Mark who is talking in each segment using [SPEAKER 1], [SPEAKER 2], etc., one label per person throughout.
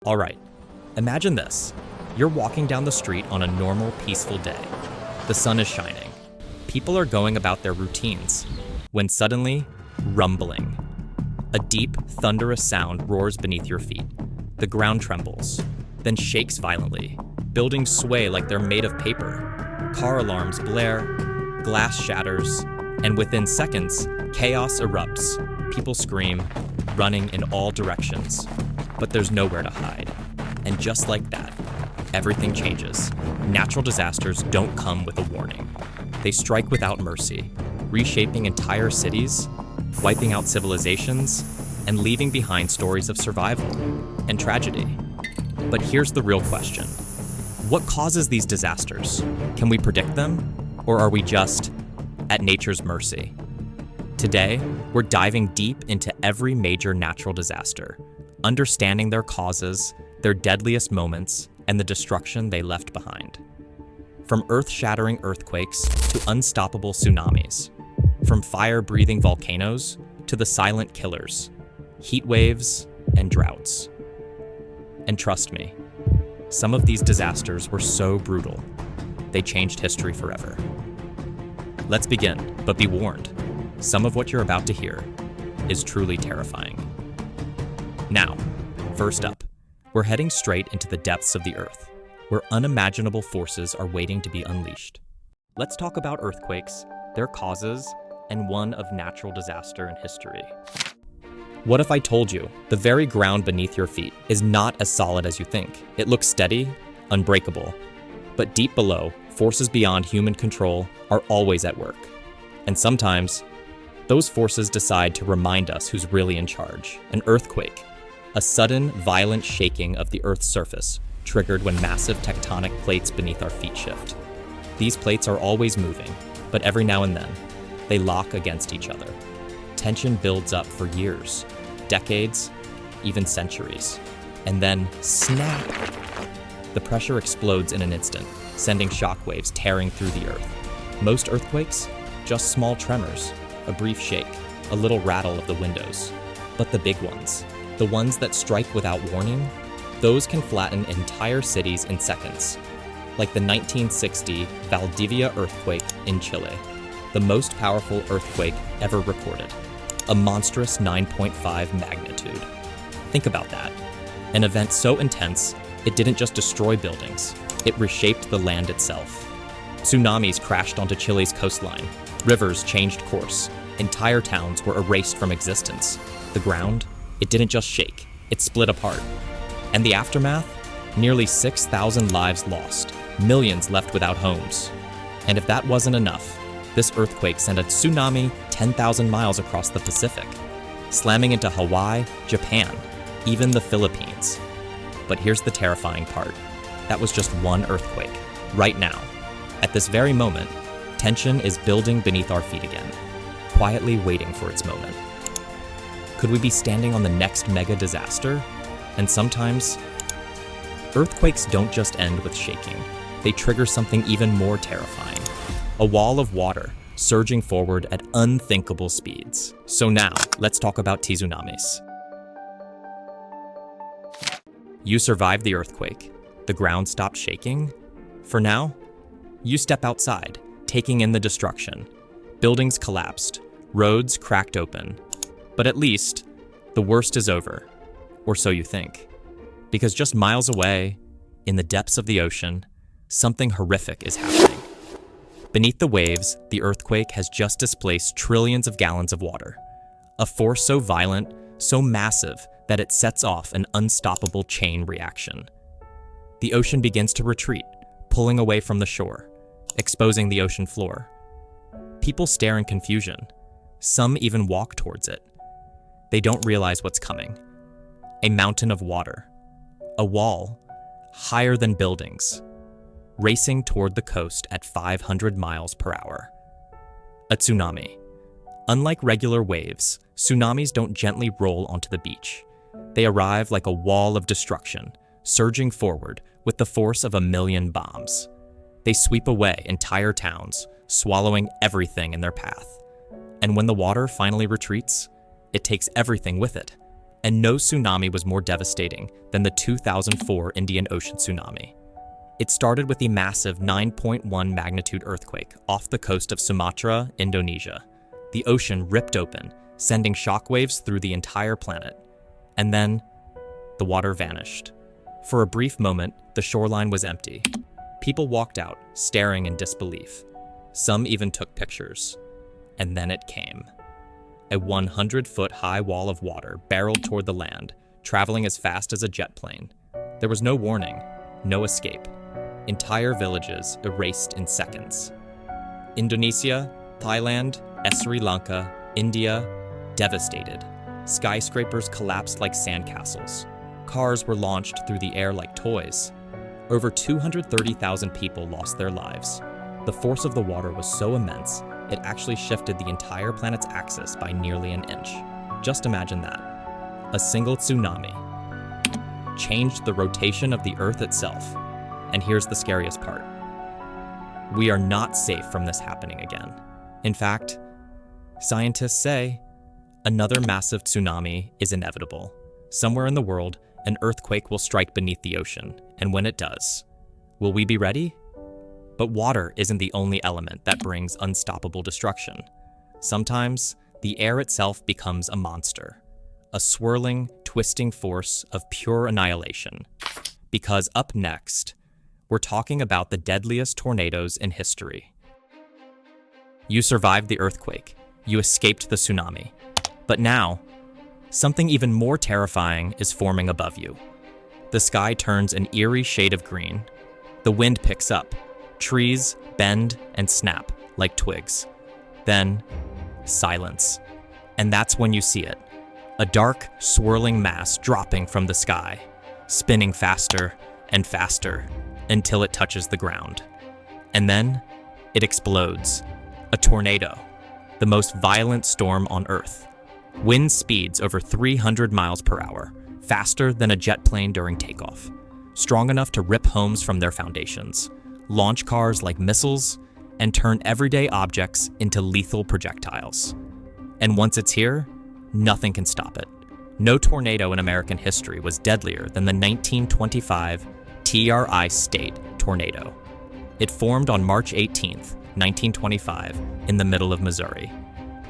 [SPEAKER 1] All right, imagine this. You're walking down the street on a normal, peaceful day. The sun is shining. People are going about their routines. When suddenly, rumbling. A deep, thunderous sound roars beneath your feet. The ground trembles, then shakes violently. Buildings sway like they're made of paper. Car alarms blare, glass shatters, and within seconds, chaos erupts. People scream, running in all directions. But there's nowhere to hide. And just like that, everything changes. Natural disasters don't come with a warning. They strike without mercy, reshaping entire cities, wiping out civilizations, and leaving behind stories of survival and tragedy. But here's the real question. What causes these disasters? Can we predict them? Or are we just at nature's mercy? Today, we're diving deep into every major natural disaster, understanding their causes, their deadliest moments, and the destruction they left behind. From earth-shattering earthquakes to unstoppable tsunamis, from fire-breathing volcanoes to the silent killers, heat waves and droughts. And trust me, some of these disasters were so brutal, they changed history forever. Let's begin, but be warned, some of what you're about to hear is truly terrifying. Now, first up, we're heading straight into the depths of the earth, where unimaginable forces are waiting to be unleashed. Let's talk about earthquakes, their causes, and one of natural disaster in history. What if I told you the very ground beneath your feet is not as solid as you think? It looks steady, unbreakable, but deep below, forces beyond human control are always at work. And sometimes, those forces decide to remind us who's really in charge. An earthquake, a sudden, violent shaking of the Earth's surface, triggered when massive tectonic plates beneath our feet shift. These plates are always moving, but every now and then, they lock against each other. Tension builds up for years, decades, even centuries. And then, snap! The pressure explodes in an instant, sending shockwaves tearing through the Earth. Most earthquakes, just small tremors, a brief shake, a little rattle of the windows. But the big ones, the ones that strike without warning, those can flatten entire cities in seconds. Like the 1960 Valdivia earthquake in Chile, the most powerful earthquake ever recorded. A monstrous 9.5 magnitude. Think about that. An event so intense, it didn't just destroy buildings, it reshaped the land itself. Tsunamis crashed onto Chile's coastline. Rivers changed course. Entire towns were erased from existence. The ground, it didn't just shake, it split apart. And the aftermath? Nearly 6,000 lives lost, millions left without homes. And if that wasn't enough, this earthquake sent a tsunami 10,000 miles across the Pacific, slamming into Hawaii, Japan, even the Philippines. But here's the terrifying part. That was just one earthquake. Right now, at this very moment, tension is building beneath our feet again, quietly waiting for its moment. Could we be standing on the next mega disaster? And sometimes, earthquakes don't just end with shaking. They trigger something even more terrifying. A wall of water surging forward at unthinkable speeds. So now, let's talk about tsunamis. You survived the earthquake. The ground stopped shaking. For now, you step outside, taking in the destruction. Buildings collapsed, roads cracked open. But at least, the worst is over. Or so you think. Because just miles away, in the depths of the ocean, something horrific is happening. Beneath the waves, the earthquake has just displaced trillions of gallons of water. A force so violent, so massive, that it sets off an unstoppable chain reaction. The ocean begins to retreat, pulling away from the shore, exposing the ocean floor. People stare in confusion. Some even walk towards it. They don't realize what's coming. A mountain of water. A wall, higher than buildings, racing toward the coast at 500 miles per hour. A tsunami. Unlike regular waves, tsunamis don't gently roll onto the beach. They arrive like a wall of destruction, surging forward with the force of 1,000,000 bombs. They sweep away entire towns, swallowing everything in their path. And when the water finally retreats, it takes everything with it. And no tsunami was more devastating than the 2004 Indian Ocean tsunami. It started with a massive 9.1 magnitude earthquake off the coast of Sumatra, Indonesia. The ocean ripped open, sending shockwaves through the entire planet. And then, the water vanished. For a brief moment, the shoreline was empty. People walked out, staring in disbelief. Some even took pictures. And then it came. A 100-foot high wall of water barreled toward the land, traveling as fast as a jet plane. There was no warning, no escape. Entire villages erased in seconds. Indonesia, Thailand, Sri Lanka, India, devastated. Skyscrapers collapsed like sandcastles. Cars were launched through the air like toys. Over 230,000 people lost their lives. The force of the water was so immense, it actually shifted the entire planet's axis by nearly an inch. Just imagine that. A single tsunami changed the rotation of the Earth itself. And here's the scariest part. We are not safe from this happening again. In fact, scientists say another massive tsunami is inevitable. Somewhere in the world, an earthquake will strike beneath the ocean, and when it does, will we be ready? But water isn't the only element that brings unstoppable destruction. Sometimes, the air itself becomes a monster, a swirling, twisting force of pure annihilation. Because up next, we're talking about the deadliest tornadoes in history. You survived the earthquake, you escaped the tsunami. But now, something even more terrifying is forming above you. The sky turns an eerie shade of green. The wind picks up. Trees bend and snap like twigs. Then, silence. And that's when you see it. A dark, swirling mass dropping from the sky, spinning faster and faster until it touches the ground. And then, it explodes. A tornado. The most violent storm on Earth. Wind speeds over 300 miles per hour, faster than a jet plane during takeoff. Strong enough to rip homes from their foundations, launch cars like missiles, and turn everyday objects into lethal projectiles. And once it's here, nothing can stop it. No tornado in American history was deadlier than the 1925 Tri-State tornado. It formed on March 18th, 1925, in the middle of Missouri.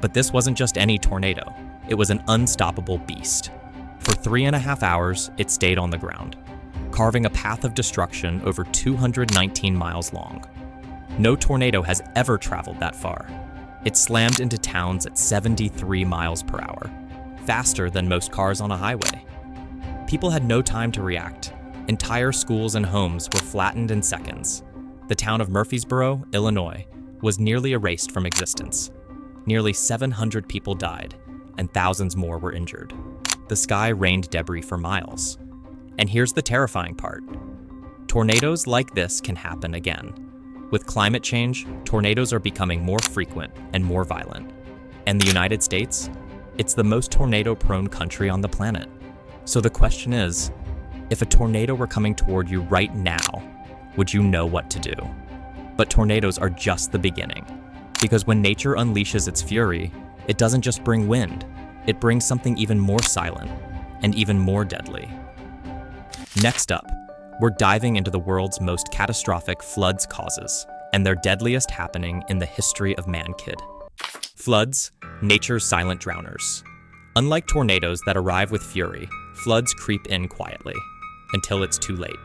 [SPEAKER 1] But this wasn't just any tornado. It was an unstoppable beast. For 3.5 hours, it stayed on the ground, carving a path of destruction over 219 miles long. No tornado has ever traveled that far. It slammed into towns at 73 miles per hour, faster than most cars on a highway. People had no time to react. Entire schools and homes were flattened in seconds. The town of Murfreesboro, Illinois, was nearly erased from existence. Nearly 700 people died, and thousands more were injured. The sky rained debris for miles. And here's the terrifying part. Tornadoes like this can happen again. With climate change, tornadoes are becoming more frequent and more violent. And the United States? It's the most tornado-prone country on the planet. So the question is, if a tornado were coming toward you right now, would you know what to do? But tornadoes are just the beginning. Because when nature unleashes its fury, it doesn't just bring wind, it brings something even more silent and even more deadly. Next up, we're diving into the world's most catastrophic floods causes and their deadliest happening in the history of mankind. Floods, nature's silent drowners. Unlike tornadoes that arrive with fury, floods creep in quietly until it's too late.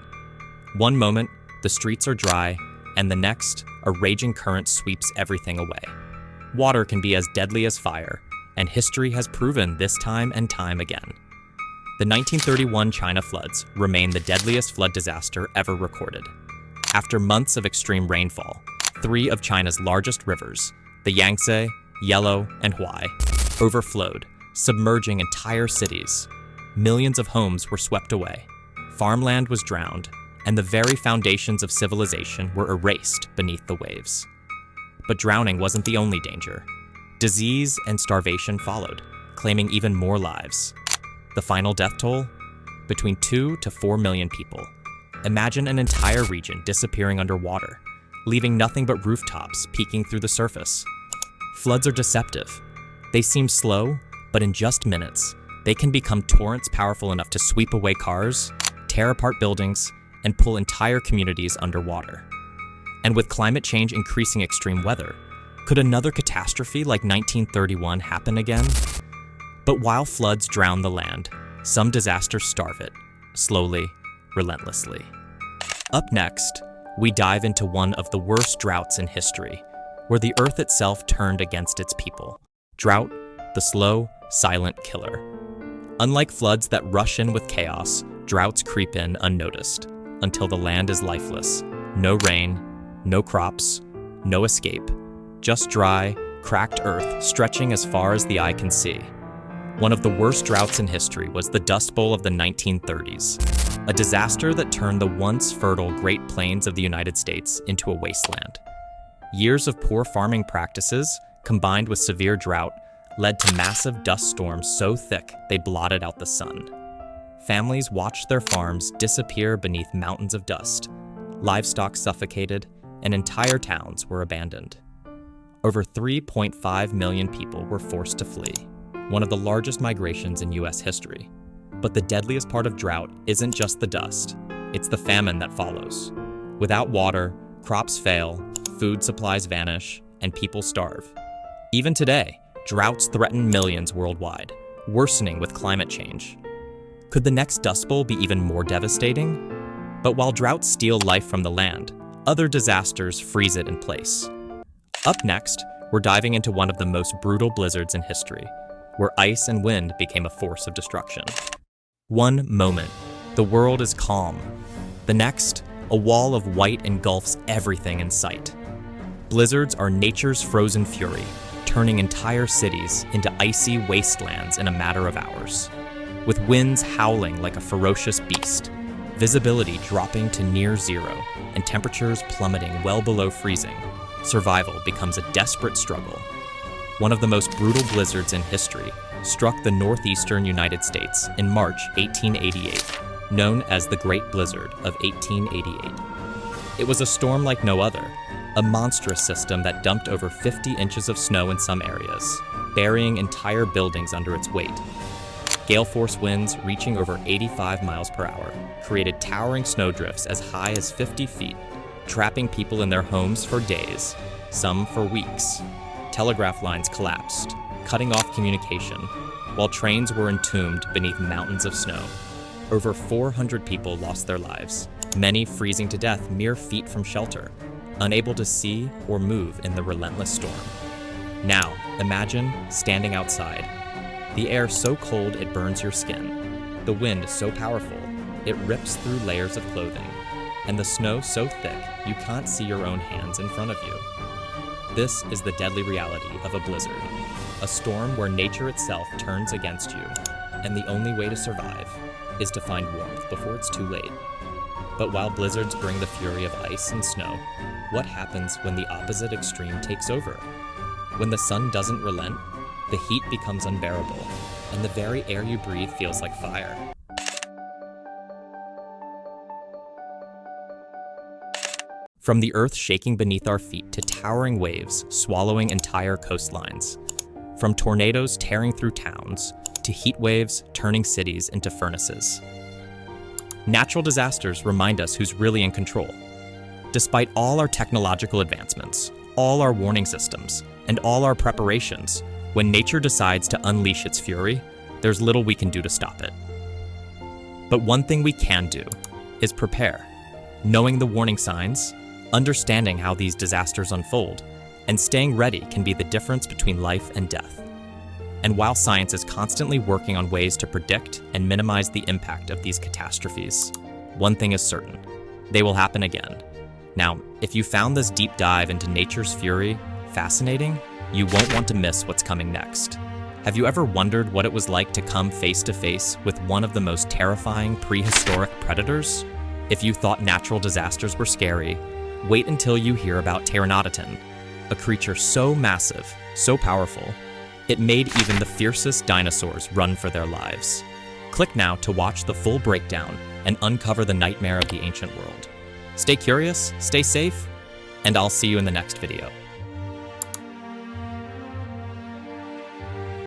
[SPEAKER 1] One moment, the streets are dry, and the next, a raging current sweeps everything away. Water can be as deadly as fire, and history has proven this time and time again. The 1931 China floods remain the deadliest flood disaster ever recorded. After months of extreme rainfall, 3 of China's largest rivers, the Yangtze, Yellow, and Huai, overflowed, submerging entire cities. Millions of homes were swept away. Farmland was drowned, and the very foundations of civilization were erased beneath the waves. But drowning wasn't the only danger. Disease and starvation followed, claiming even more lives. The final death toll? Between 2 to 4 million people. Imagine an entire region disappearing underwater, leaving nothing but rooftops peeking through the surface. Floods are deceptive. They seem slow, but in just minutes, They can become torrents powerful enough to sweep away cars, tear apart buildings, and pull entire communities underwater. And with climate change increasing extreme weather, could another catastrophe like 1931 happen again? But while floods drown the land, some disasters starve it, slowly, relentlessly. Up next, we dive into one of the worst droughts in history, where the earth itself turned against its people. Drought, the slow, silent killer. Unlike floods that rush in with chaos, droughts creep in unnoticed, until the land is lifeless. No rain, no crops, no escape. Just dry, cracked earth stretching as far as the eye can see. One of the worst droughts in history was the Dust Bowl of the 1930s, a disaster that turned the once fertile Great Plains of the United States into a wasteland. Years of poor farming practices, combined with severe drought, led to massive dust storms so thick they blotted out the sun. Families watched their farms disappear beneath mountains of dust, livestock suffocated, and entire towns were abandoned. Over 3.5 million people were forced to flee, one of the largest migrations in U.S. history. But the deadliest part of drought isn't just the dust, it's the famine that follows. Without water, crops fail, food supplies vanish, and people starve. Even today, droughts threaten millions worldwide, worsening with climate change. Could the next Dust Bowl be even more devastating? But while droughts steal life from the land, other disasters freeze it in place. Up next, we're diving into one of the most brutal blizzards in history, where ice and wind became a force of destruction. One moment, the world is calm. The next, a wall of white engulfs everything in sight. Blizzards are nature's frozen fury, turning entire cities into icy wastelands in a matter of hours. With winds howling like a ferocious beast, visibility dropping to near zero, and temperatures plummeting well below freezing, survival becomes a desperate struggle. One of the most brutal blizzards in history struck the northeastern United States in March 1888, known as the Great Blizzard of 1888. It was a storm like no other, a monstrous system that dumped over 50 inches of snow in some areas, burying entire buildings under its weight. Gale force winds reaching over 85 miles per hour created towering snowdrifts as high as 50 feet, trapping people in their homes for days, some for weeks. Telegraph lines collapsed, cutting off communication, while trains were entombed beneath mountains of snow. Over 400 people lost their lives, many freezing to death mere feet from shelter, unable to see or move in the relentless storm. Now, imagine standing outside. The air so cold it burns your skin, the wind so powerful it rips through layers of clothing, and the snow so thick you can't see your own hands in front of you. This is the deadly reality of a blizzard, a storm where nature itself turns against you, and the only way to survive is to find warmth before it's too late. But while blizzards bring the fury of ice and snow, what happens when the opposite extreme takes over? When the sun doesn't relent, the heat becomes unbearable, and the very air you breathe feels like fire. From the earth shaking beneath our feet to towering waves swallowing entire coastlines. From tornadoes tearing through towns to heat waves turning cities into furnaces. Natural disasters remind us who's really in control. Despite all our technological advancements, all our warning systems, and all our preparations, when nature decides to unleash its fury, there's little we can do to stop it. But one thing we can do is prepare. Knowing the warning signs, understanding how these disasters unfold, and staying ready can be the difference between life and death. And while science is constantly working on ways to predict and minimize the impact of these catastrophes, one thing is certain: they will happen again. Now, if you found this deep dive into nature's fury fascinating, you won't want to miss what's coming next. Have you ever wondered what it was like to come face to face with one of the most terrifying prehistoric predators? If you thought natural disasters were scary, wait until you hear about Pteranodon, a creature so massive, so powerful, it made even the fiercest dinosaurs run for their lives. Click now to watch the full breakdown and uncover the nightmare of the ancient world. Stay curious, stay safe, and I'll see you in the next video.